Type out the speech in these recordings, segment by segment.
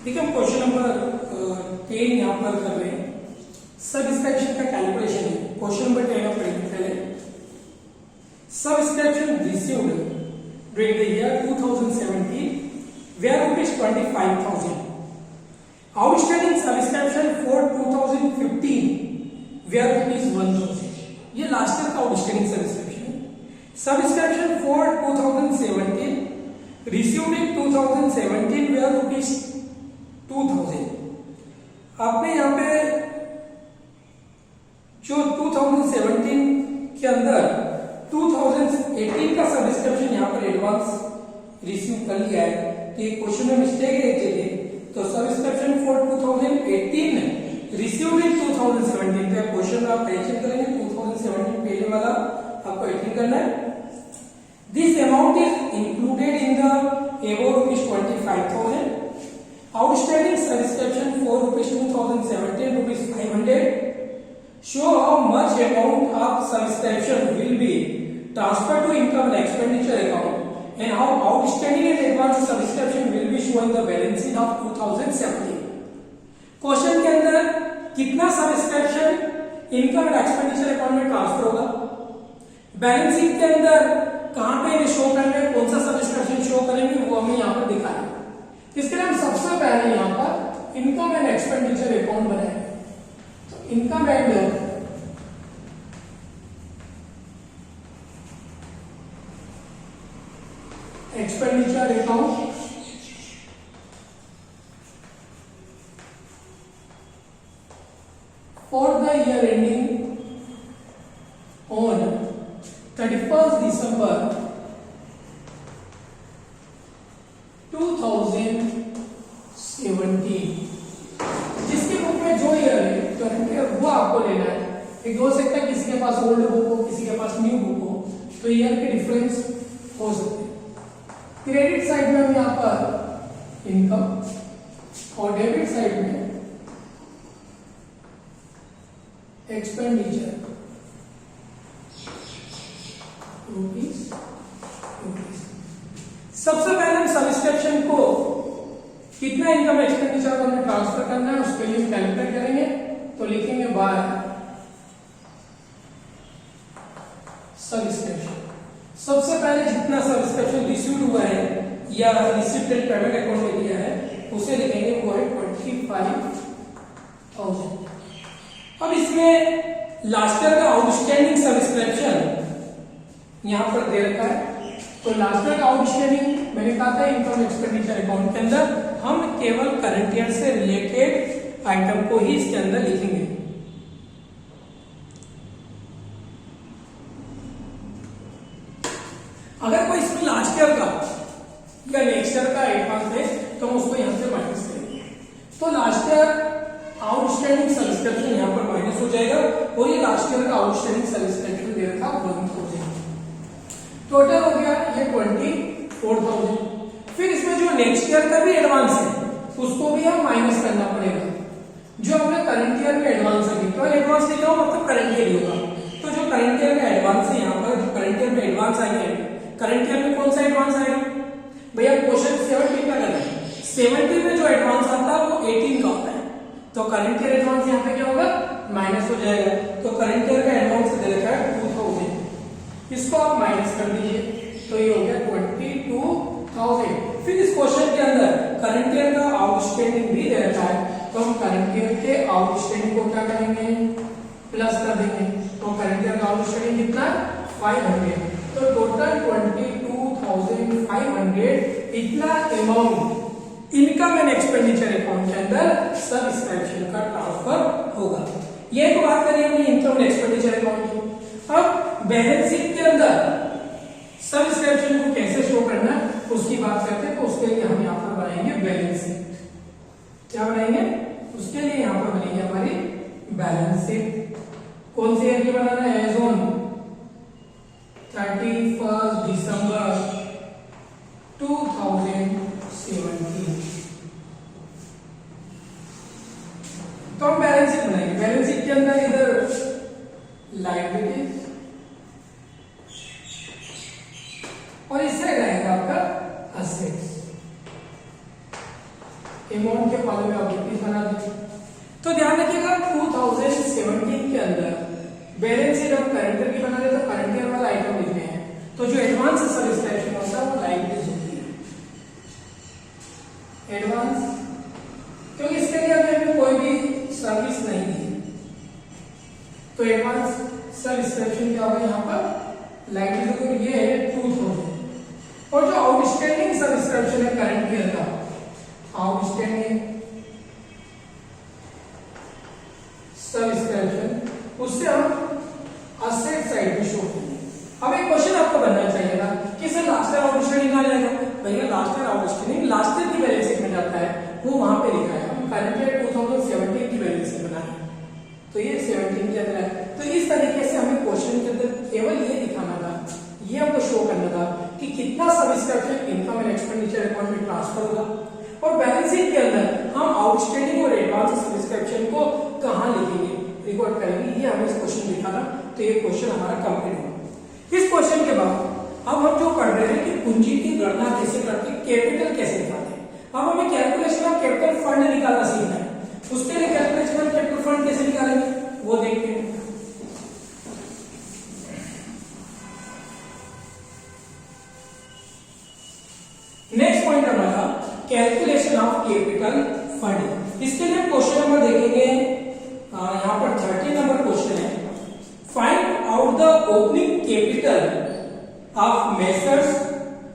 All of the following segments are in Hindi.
देखिए हम क्वेश्चन नंबर 10 यहाँ पर कर रहे हैं। सबस्क्रिप्शन का कैलकुलेशन है। क्वेश्चन नंबर 10 आप पढ़ेंगे पहले। Subscription received during the year 2017 were rupees 25,000. Outstanding subscription for 2015 were rupees 1,000. ये लास्ट ईयर का आउटस्टैंडिंग सब्सक्रिप्शन है। Subscription for 2017 received in 2017 were rupees 2,000. आपने यहाँ पे जो 2017 के अंदर 2018 का सब्सक्रिप्शन यहाँ पर एडवांस रिसीव कर लिया है। तो ये क्वेश्चन में मिस्टेक है एक जगह। तो सब्सक्रिप्शन फॉर 2018 रिसीव्ड इन 2017 पे क्वेश्चन आप करेक्शन करेंगे। 2017 पहले वाला आपको 18 करना है। This amount is included in the above rupees 25,000. Outstanding subscription for rupees 2017 rupees 500. Show how much amount of subscription will be transferred to income and expenditure account and how outstanding and advance subscription will be shown in the balance sheet of 2017. Question के अंदर कितना subscription income and expenditure account में ट्रांसफर होगा, बैलेंस शीट के अंदर कहां पे इन्हें शो करना है, कौन सा सब्सक्रिप्शन शो करेंगे वो हमें यहाँ पर दिखाना है। इसके लिए हम सबसे पहले यहाँ पर इनकम एंड एक्सपेंडिचर अकाउंट बनाएंगे। तो income and expenditure account for the year ending on 31st December 2017। जिसके बुक में जो ईयर है करंट ईयर वो आपको लेना है। एक हो सकता है किसी के पास ओल्ड बुक हो, किसी के पास न्यू बुक हो, तो ईयर के डिफरेंस हो सकते हैं। क्रेडिट साइड में हम यहाँ पर इनकम और डेबिट साइड में एक्सपेंडिचर रुपीज। सबसे पहले हम सब्सक्रिप्शन को कितना इनकम एक्सपेंडिचर को हमें ट्रांसफर करना है उसके लिए कैलकुलेट करेंगे। तो लिखेंगे बाय सब्सक्रिप्शन। सबसे पहले जितना सब्सक्रिप्शन रिसीव्ड हुआ है या रिसीव्ड पेमेंट अकाउंट में दिया है उसे लिखेंगे वो है 25,000। अब इसमें लास्ट ईयर का आउटस्टैंडिंग सब्सक्रिप्शन यहां पर दे रखा है। तो लास्ट ईयर का आउटस्टैंडिंग मैंने कहा था इनकम एक्सपेंडिचर अकाउंट के अंदर हम केवल करंट ईयर से रिलेटेड आइटम को ही इसके अंदर लिखेंगे। अगर कोई इसमें लास्ट ईयर का या नेक्स्ट ईयर का एडवांस है तो हम उसको यहां से माइनस करेंगे। तो लास्ट ईयर आउटस्टैंडिंग सब्सक्रिप्शन यहां पर माइनस हो जाएगा और ये लास्ट ईयर का आउटस्टैंडिंग सब्सक्रिप्शन दे रखा 1,000। टोटल हो गया ये 24,000। फिर इसमें जो नेक्स्ट ईयर का भी एडवांस है उसको भी हम माइनस करना पड़ेगा। जो हमने करंट ईयर में एडवांस है तो एडवांस लिखा हो मतलब करंट ईयर ही होगा। तो जो करंट ईयर में एडवांस है यहाँ पर जो करंट ईयर में एडवांस आई है, करंट ईयर में कौन सा एडवांस आएगा भैया, क्वेश्चन 70 का करना है। 70 में जो एडवांस आता है वो 18 का होता है। तो करंट ईयर एडवांस यहाँ पे क्या होगा, माइनस हो जाएगा। तो करंट ईयर का एडवांस दे रखा है 2,000, इसको आप माइनस कर दीजिए तो ये हो गया 22,000। फिर इस क्वेश्चन के अंदर करंट ईयर का आउटस्टैंडिंग भी दे रखा है तो हम करंट ईयर के आउटस्टैंडिंग को क्या करेंगे, प्लस कर देंगे। तो करंट ईयर का आउटस्टैंडिंग कितना, 500। तो टोटल 22,500 इतना amount income and expenditure account के अंदर सब्सक्रिप्शन का ट्रांसफर होगा। ये तो बात करिए हमने इनकम एंड एक्सपेंडिचर अकाउंट की। अब बैलेंस शीट के अंदर सब्सक्रिप्शन को कैसे शो करना है उसकी बात करते हैं। तो उसके लिए हम यहाँ पर बनाएंगे बैलेंस शीट। क्या बनाएंगे, उसके लिए यहाँ पर बनेगी हमारी बैलेंस शीट। कौन सी ईयर की बनाना है, एज ऑन 31st December 2017। तो हम बैलेंस शीट बनाएंगे। बैलेंस शीट के अंदर इधर लायबिलिटीज और इससे रहेगा आपका असेट्स। अमाउंट के कॉलम में आप रुपीज बना दें। तो ध्यान रखिएगा 2017 के अंदर बैलेंस शीट हम करंट ईयर की बना रहे तो करंट ईयर वाला आइटम लिखने हैं, तो जो एडवांस सब्सक्रिप्शन होता है वो लायबिलिटीज होती है एडवांस, क्योंकि इसके लिए अभी हमें कोई भी सर्विस नहीं दी, तो एडवांस सब्सक्रिप्शन क्या होगा यहाँ पर लायबिलिटी, ये है 2000। और जो आउटस्टैंडिंग सब्सक्रिप्शन है करंट ईयर का, आउटस्टैंडिंग सब्सक्रिप्शन, उससे हम असेट साइड में शो करेंगे। अब एक क्वेश्चन आपको बनना चाहिए था कि सर लास्ट ईयर आउटस्टैंडिंग कहां जाएगा? भैया last year outstanding last year की बैलेंस शीट में जाता है, वो वहां पे लिखा है। हम करंट ईयर 2017 की बैलेंस शीट बनाए, तो ये 17 के अंदर है। तो इस तरीके से हमें क्वेश्चन के अंदर केवल ये दिखाना था, ये हमको शो करना था कि कितना subscription income and expenditure account में ट्रांसफर होगा, और बैलेंस शीट के अंदर हम आउटस्टैंडिंग और एडवांस सब्सक्रिप्शन को कहां लिखेंगे, रिकॉर्ड करेंगे। ये हमें इस क्वेश्चन लिखाना, तो ये क्वेश्चन हमारा कंप्लीट हुआ। इस क्वेश्चन के बाद अब हम जो पढ़ रहे हैं कि पूंजी की गणना कैसे करते हैं, कैपिटल कैसे निकालते हैं। अब हमें कैलकुलेशन ऑफ कैपिटल फंड निकालना सीखना है। उसके लिए कैलकुलेशन ऑफ कैपिटल फंड कैसे निकालेंगे वो देखते हैं। नेक्स्ट पॉइंट हमारा कैलकुलेशन ऑफ कैपिटल फंड। इसके लिए क्वेश्चन नंबर देखेंगे, यहां पर 30 नंबर क्वेश्चन है। Find out the opening capital of messrs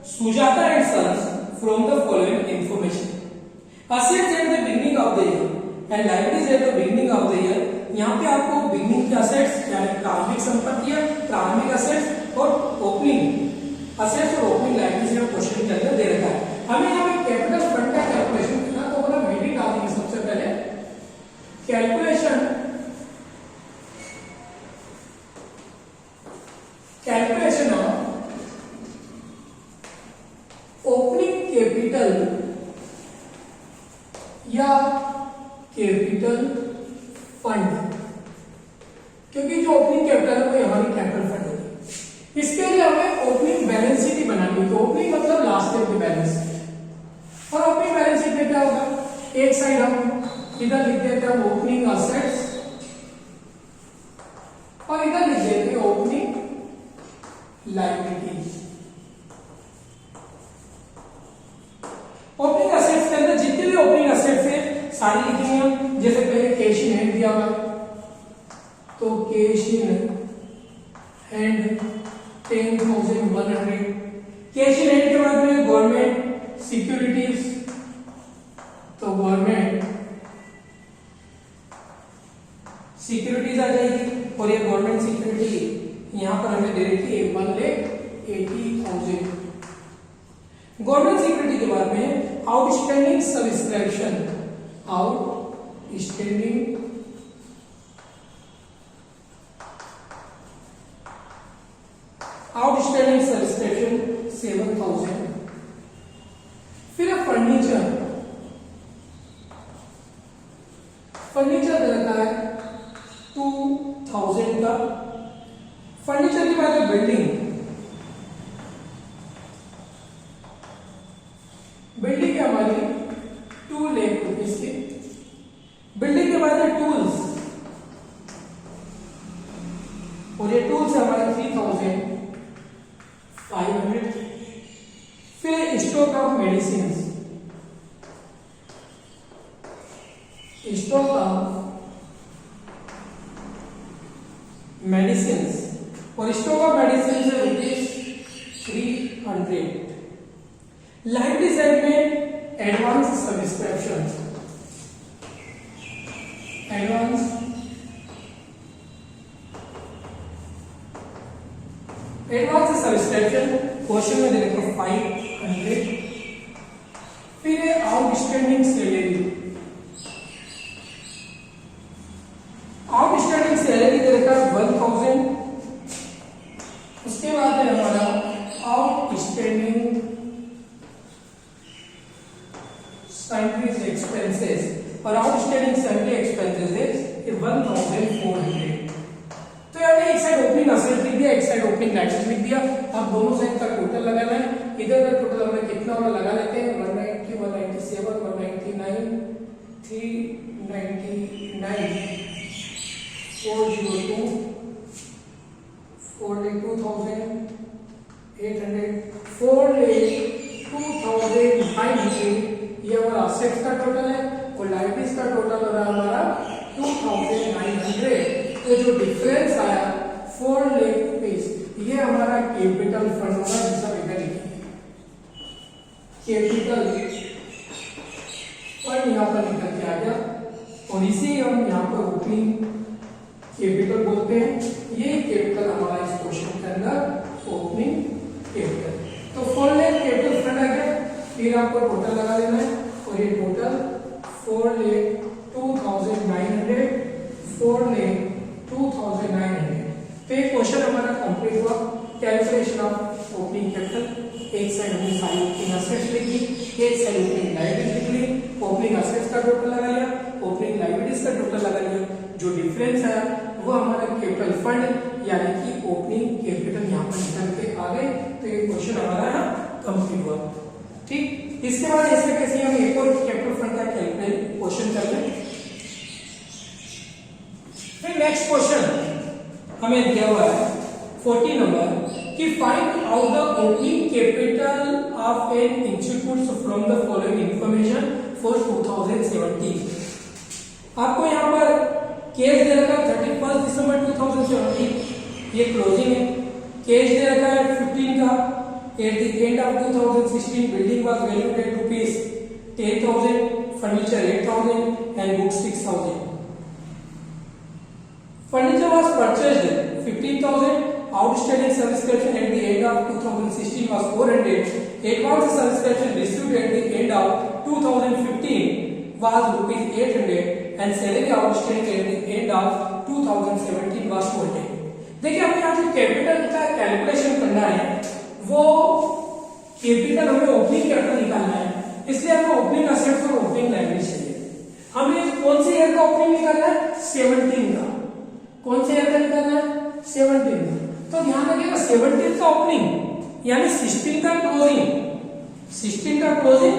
Sujata and sons from the following information. Assets at the beginning of the year and liabilities at the beginning of the year. यहाँ पे आपको बिगिनिंग के असेट्स यानी प्रारंभिक संपत्तियां, प्रारंभिक असेट्स और ओपनिंग असेट्स और ओपनिंग लायबिलिटीज क्वेश्चन के अंदर दे रखा है। हमें यहाँ पे कैपिटल फंड का कैलकुलेशन करना, तो हमारा हेडिंग डाल देंगे सबसे पहले कैलकुलेशन ऑफ ओपनिंग कैपिटल या कैपिटल फंड, क्योंकि जो ओपनिंग कैपिटल है वो हमारी कैपिटल फंड होगी। इसके लिए हमें ओपनिंग बैलेंस शीट बनानी है। तो ओपनिंग मतलब लास्ट ईयर की बैलेंस शीट, और ओपनिंग बैलेंस शीट में क्या होगा, एक साइड हम इधर लिख देते हैं ओपनिंग असेट्स और इधर लिख देते हैं ओपनिंग लायबिलिटीज। ओपनिंग असेट्स के अंदर जितने भी ओपनिंग असेट्स है सारी लिखेंगे हम। जैसे पहले कैश इन हैंड दिया हुआ, तो cash in hand 10,100। Cash in hand के बाद में गवर्नमेंट सिक्योरिटीज, तो गवर्नमेंट सिक्योरिटीज आ जाएगी, और ये गवर्नमेंट सिक्योरिटी यहां पर हमें दे रखी है 1,80,000। गवर्नमेंट सिक्योरिटी के बाद में आउटस्टैंडिंग सब्सक्रिप्शन, आउटस्टैंडिंग सब्सक्रिप्शन 7,000। फिर फर्नीचर दे रखा है 2,000 का। फर्नीचर के बाद बिल्डिंग की हमारी 2 लाख रुपीज की। बिल्डिंग के बाद टूल्स, और ये टूल्स है हमारे 3,500। फिर stock of medicine, stock of medicine, और स्टॉक ऑफ मेडिसिन से ₹300। लायबिलिटी साइड में एडवांस सब्सक्रिप्शन, क्वेश्चन में दे रखा 500। फिर है आउटस्टैंडिंग सैलरी, दे रखा 1,000। उसके बाद है हमारा आउटस्टैंडिंग सैलरी एक्सपेंसेस, और आउटस्टैंडिंग सैलरी एक्सपेंसेस है 1,400। तो यार एक साइड ओपनिंग असेट लिख दिया, एक साइड ओपनिंग लायबिलिटी लिख दिया। अब दोनों साइड का टोटल लगाना है। इधर का टोटल हमने कितना वाला लगा लेते हैं, 190, 197, 199, 402 4,2,800 ये हमारा असेट्स का टोटल है और लाइबिलिटीज का टोटल हो रहा है हमारा 2,900। तो जो डिफरेंस आया 4 लाख रुपीज ये हमारा कैपिटल फंड होगा जिसका इधर लिखिए कैपिटल फंड यहाँ पर निकल के आ गया और इसे हम यहाँ पर ओपनिंग कैपिटल बोलते हैं। ये कैपिटल हमारा इस क्वेश्चन के अंदर ओपनिंग कैपिटल। तो 4 लाख कैपिटल फंड आ गया। फिर आपको टोटल लगा देना है और ये टोटल 4,02,900 4,02,900। तो ये क्वेश्चन हमारा कंप्लीट हुआ। कैलकुलेशन ऑफ ओपनिंग कैपिटल, एक साइड हमने सारी ओपनिंग असेट्स लिखी, एक साइड ओपनिंग लायबिलिटीज लिख ली, ओपनिंग असेट्स का टोटल लगा लिया, ओपनिंग लायबिलिटीज का टोटल लगा लिया। जो डिफरेंस आया वो हमारा कैपिटल फंड यानी कि ओपनिंग कैपिटल यहाँ पर निकल के आ गए। तो ये क्वेश्चन हमारा यहाँ कंप्लीट हुआ। ठीक, इसके बाद ऐसे कैसे हम एक और कैपिटल फंड का कैलकुलेट क्वेश्चन कर लें। फिर नेक्स्ट क्वेश्चन हमें दिया हुआ है 40 नंबर कि find out the opening capital of an institute from the following information for 2017। आपको यहाँ पर कैश दे रखा है 31 दिसंबर 2017, ये क्लोजिंग है। कैश दे रखा है 15 का। At the end of 2016 building was valued at ₹10,000, furniture 8,000 and books 6,000। Furniture was purchased 15,000. Outstanding subscription at the end of 2016 was 400. Advance subscription received at the end of 2015 was ₹800 and salary outstanding at the end of 2017 was 400. देखिए हमें यहाँ जो कैपिटल का कैलकुलेशन करना है वो कैपिटल हमें ओपनिंग कैपिटल निकालना है, इसलिए हमें ओपनिंग असेट्स और ओपनिंग लायबिलिटीज चाहिए। हमें कौन सी ईयर का ओपनिंग निकालना है? 17 का। कौन से ईयर का निकालना है? 17 का। तो ध्यान रखिएगा 17 का ओपनिंग यानी 16 का क्लोजिंग, 16 का क्लोजिंग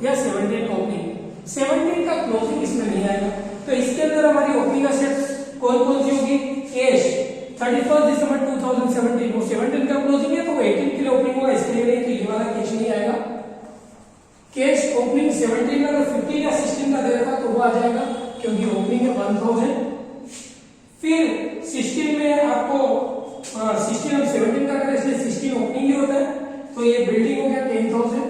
या 17 का ओपनिंग। 17 का क्लोजिंग इसमें नहीं आएगा। तो इसके अंदर हमारी ओपनिंग असेट्स कौन कौन सी होगी? कैश 31 दिसंबर 2017 वो 17 का क्लोजिंग है तो वो 18 के लिए ओपनिंग होगा, इसके लिए नहीं, तो ये वाला कैश नहीं आएगा। कैश ओपनिंग 17 में अगर 15 या 16 का दे रखा तो वो आ जाएगा क्योंकि ओपनिंग है 1000। फिर 16 में आपको 16 हम 17 का करें इसलिए 16 ओपनिंग ही होता है, तो ये बिल्डिंग हो गया 10,000।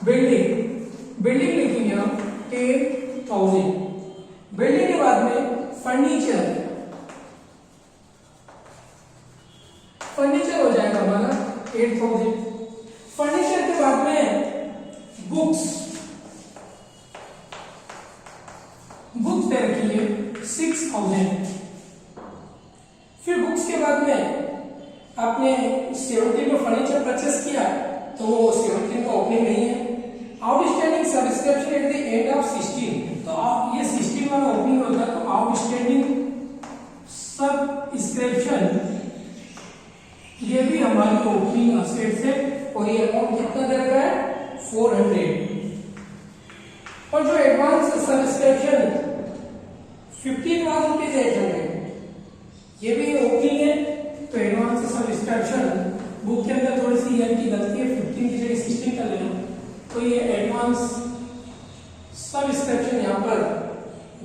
बिल्डिंग लिखेंगे हम 10,000। बिल्डिंग के बाद में फर्नीचर हो जाएगा हमारा 8,000। फर्नीचर के बाद में बुक्स दे रखी है 6,000। फिर बुक्स के बाद में आपने 17 में फर्नीचर परचेस किया तो वो 17 का ओपनिंग नहीं है। Outstanding subscription at the end of 16, तो ये 16 वाला ओपनिंग होता है, तो आउटस्टैंडिंग सब्सक्रिप्शन ये भी हमारी ओपनिंग असेट्स है और ये अमाउंट कितना दे रखा है? 400। और जो एडवांस सब्सक्रिप्शन 15,000 रुपीज 800 ये भी ओपनिंग है, तो एडवांस सब्सक्रिप्शन बुक के अंदर थोड़ी सी ईयर की गलती है, 15 की जगह 16 कर लेना, तो ये एडवांस सब्सक्रिप्शन यहाँ पर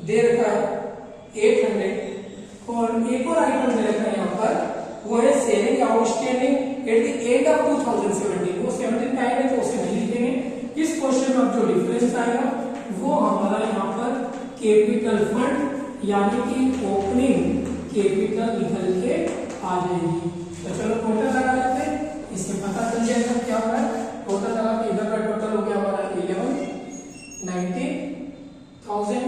दे रखा है 800। और एक और आइटम दे रखा है यहाँ पर वो है selling outstanding at the end of 2017, वो 17 का आएगा तो उसे नहीं लिखेंगे। इस क्वेश्चन में जो डिफरेंस आएगा वो हमारा यहाँ पर कैपिटल फंड यानी कि ओपनिंग कैपिटल निकल के आ जाएगी। तो चलो टोटल लगा लेते हैं, इससे पता चल जाएगा क्या हो रहा है। टोटल लगा के इधर का टोटल हो गया हमारा 11,90,000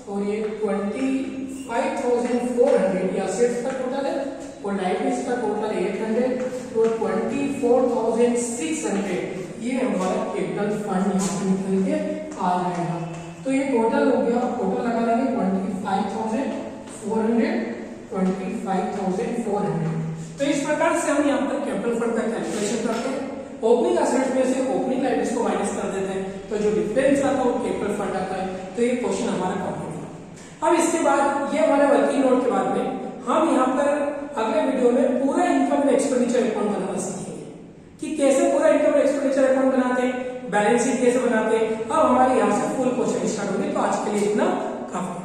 और ये 25,400 ये असेट्स का टोटल है और लायबिलिटीज का टोटल 800 तो 24,600 ये हमारा कैपिटल फंड यहाँ पे निकल के आ जाएगा। तो ये टोटल हो गया, टोटल लगा लेंगे 25,400। तो इस प्रकार से हम यहाँ पर कैपिटल फंड का कैलकुलेशन करते हैं। ओपनिंग असेट्स में से ओपनिंग लायबिलिटीज को माइनस कर देते हैं, तो जो डिफरेंस आता है वो कैपिटल फंड आता है। तो ये क्वेश्चन हमारा कंप्लीट हुआ। अब इसके बाद ये हमारे वर्किंग नोट के बाद में हम यहाँ पर अगले वीडियो में पूरा इनकम एंड एक्सपेंडिचर अकाउंट बनाना सीखेंगे कि कैसे पूरा इनकम एंड एक्सपेंडिचर अकाउंट बनाते हैं, बैलेंस शीट कैसे बनाते हैं। अब हमारे यहाँ से फुल क्वेश्चन स्टार्ट होंगे। तो आज के लिए इतना काफी।